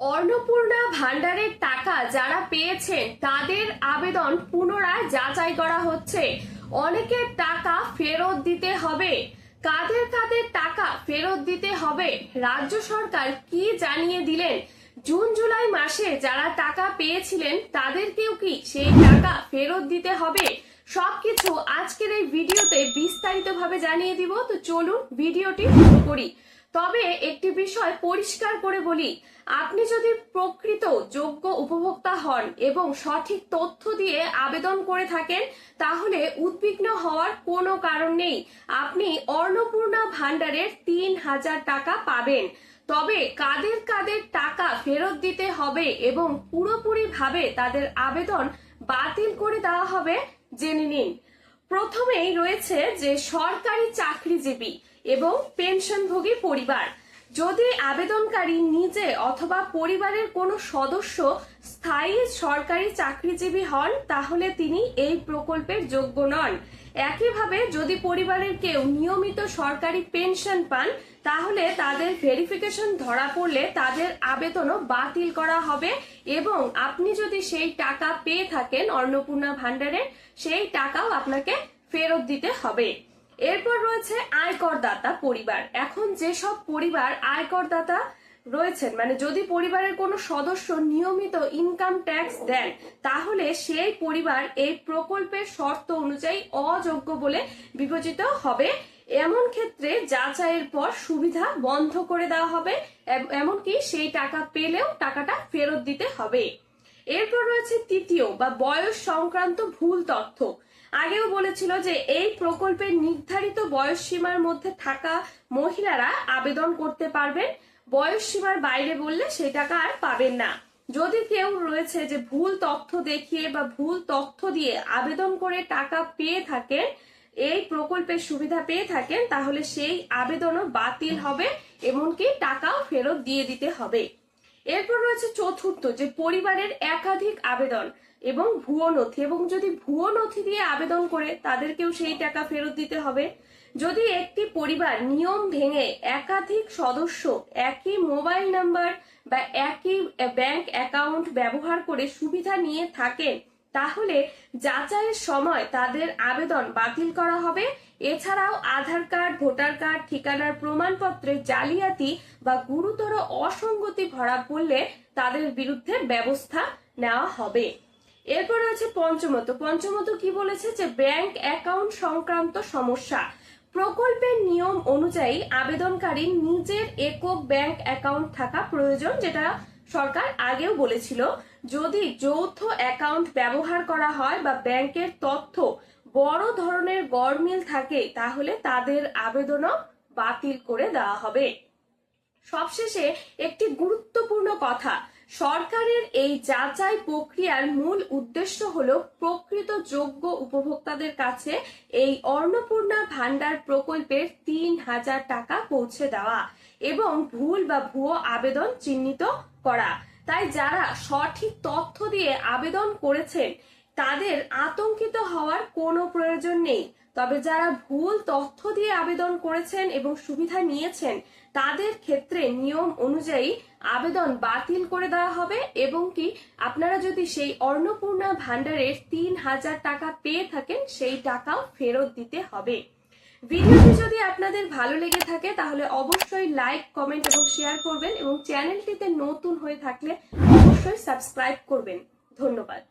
অন্নপূর্ণা ভান্ডারের টাকা যারা পেয়েছেন তাদের আবেদন পুনরায় যাচাই করা হচ্ছে। অনেকের টাকা ফেরত দিতে হবে। কাদের কাদের টাকা ফেরত দিতে হবে রাজ্য সরকার কি জানিয়ে দিলেন? জুন জুলাই মাসে যারা টাকা পেয়েছিলেন তাদেরকেও কি সেই টাকা ফেরত দিতে হবে? সবকিছু আজকের এই ভিডিওতে বিস্তারিতভাবে জানিয়ে দিব। তো চলুন ভিডিওটি শুরু করি। তবে একটি বিষয় পরিষ্কার করে বলি, আপনি যদি প্রকৃত যোগ্য উপভোক্তা হন এবং সঠিক তথ্য দিয়ে আবেদন করে থাকেন তাহলে উদ্বিগ্ন হওয়ার কোনো কারণ নেই। আপনি অন্নপূর্ণা ভান্ডারের ৩,০০০ টাকা পাবেন। তবে কাদের কাদের টাকা ফেরত দিতে হবে এবং পুরোপুরিভাবে তাদের আবেদন বাতিল করে দেওয়া হবে জেনে নিন। প্রথমেই রয়েছে যে সরকারি চাকরিজীবী এবং পেনশনভোগী পরিবার। যদি আবেদনকারী নিজে অথবা পরিবারের কোনো সদস্য স্থায়ী সরকারি চাকরিজীবী হন তাহলে তিনি এই প্রকল্পের যোগ্য নন। একইভাবে যদি পরিবারের কেউ নিয়মিত সরকারি পেনশন পান তাহলে তাদের ভেরিফিকেশন ধরা পড়লে তাদের আবেদনও বাতিল করা হবে এবং আপনি যদি সেই টাকা পেয়ে থাকেন অন্নপূর্ণা ভান্ডারের, সেই টাকাও আপনাকে ফেরত দিতে হবে। এরপর রয়েছে আয়করদাতা পরিবার। এখন যেসব পরিবার আয়করদাতা রয়েছেন, মানে যদি পরিবারের কোনো সদস্য নিয়মিত ইনকাম ট্যাক্স দেন তাহলে সেই পরিবার এই প্রকল্পের শর্ত অনুযায়ী অযোগ্য বলে বিবেচিত হবে। এমন ক্ষেত্রে যাচাইয়ের পর সুবিধা বন্ধ করে দেওয়া হবে, এমনকি সেই টাকা পেলেও টাকাটা ফেরত দিতে হবে। এরপর রয়েছে তৃতীয় বা বয়স সংক্রান্ত ভুল তথ্য। আগেও বলেছিল যে এই প্রকল্পের নির্ধারিত বয়স সীমার মধ্যে থাকা মহিলারা আবেদন করতে পারবেন। বয়স সীমার বাইরে বললে সেই টাকা আর পাবেন না। যদি কেউ রয়েছে যে ভুল তথ্য দেখিয়ে বা ভুল তথ্য দিয়ে আবেদন করে টাকা পেয়ে থাকেন, এই প্রকল্পের সুবিধা পেয়ে থাকেন, তাহলে সেই আবেদনও বাতিল হবে, এমনকি টাকাও ফেরত দিয়ে দিতে হবে। এরপর রয়েছে চতুর্থ যে পরিবারের একাধিক আবেদন এবং ভুয়ো নথি, এবং যদি ভুয়ো নথি দিয়ে আবেদন করে তাদেরকেও সেই টাকা ফেরত দিতে হবে। যদি একটি পরিবার নিয়ম ভেঙে একাধিক সদস্য একই মোবাইল নাম্বার বা একই ব্যাংক অ্যাকাউন্ট ব্যবহার করে সুবিধা নিয়ে থাকেন তাহলে যাচাইয়ের সময় তাদের আবেদন বাতিল করা হবে। এছাড়াও আধার কার্ড, ভোটার কার্ড, ঠিকানার প্রমাণপত্রে জালিয়াতি বা গুরুতর অসঙ্গতি ধরা পড়লে তাদের বিরুদ্ধে ব্যবস্থা নেওয়া হবে। এরপর রয়েছে পঞ্চমত কি বলেছে যে ব্যাংক অ্যাকাউন্ট সংক্রান্ত সমস্যা। প্রকল্পের নিয়ম অনুযায়ী আবেদনকারী নিজের একক ব্যাংক অ্যাকাউন্ট থাকা প্রয়োজন, যেটা সরকার আগেও বলেছিল। যদি যৌথ অ্যাকাউন্ট ব্যবহার করা হয় বা ব্যাংকের তথ্য বড় ধরনের গড়মিল থাকে তাহলে তাদের আবেদনও বাতিল করে দেওয়া হবে। সবশেষে একটি গুরুত্বপূর্ণ কথা, সরকারের এই যাচাই প্রক্রিয়ার মূল উদ্দেশ্য হলো প্রকৃত যোগ্য উপভোক্তাদের কাছে এই অন্নপূর্ণা ভান্ডার প্রকল্পের ৩,০০০ টাকা পৌঁছে দেওয়া এবং ভুল বা ভুয়ো আবেদন চিহ্নিত করা। তাই যারা সঠিক তথ্য দিয়ে আবেদন করেছেন তাদের আতঙ্কিত হওয়ার কোনো প্রয়োজন নেই। তবে যারা ভুল তথ্য দিয়ে আবেদন করেছেন এবং সুবিধা নিয়েছেন তাদের ক্ষেত্রে নিয়ম অনুযায়ী আবেদন বাতিল করে দেওয়া হবে এবং কি আপনারা যদি সেই অন্নপূর্ণা ভান্ডারের ৩,০০০ টাকা পেয়ে থাকেন সেই টাকাও ফেরত দিতে হবে। ভিডিওটি যদি আপনাদের ভালো লেগে থাকে তাহলে অবশ্যই লাইক, কমেন্ট এবং শেয়ার করবেন এবং চ্যানেলটিতে নতুন হয়ে থাকলে অবশ্যই সাবস্ক্রাইব করবেন। ধন্যবাদ।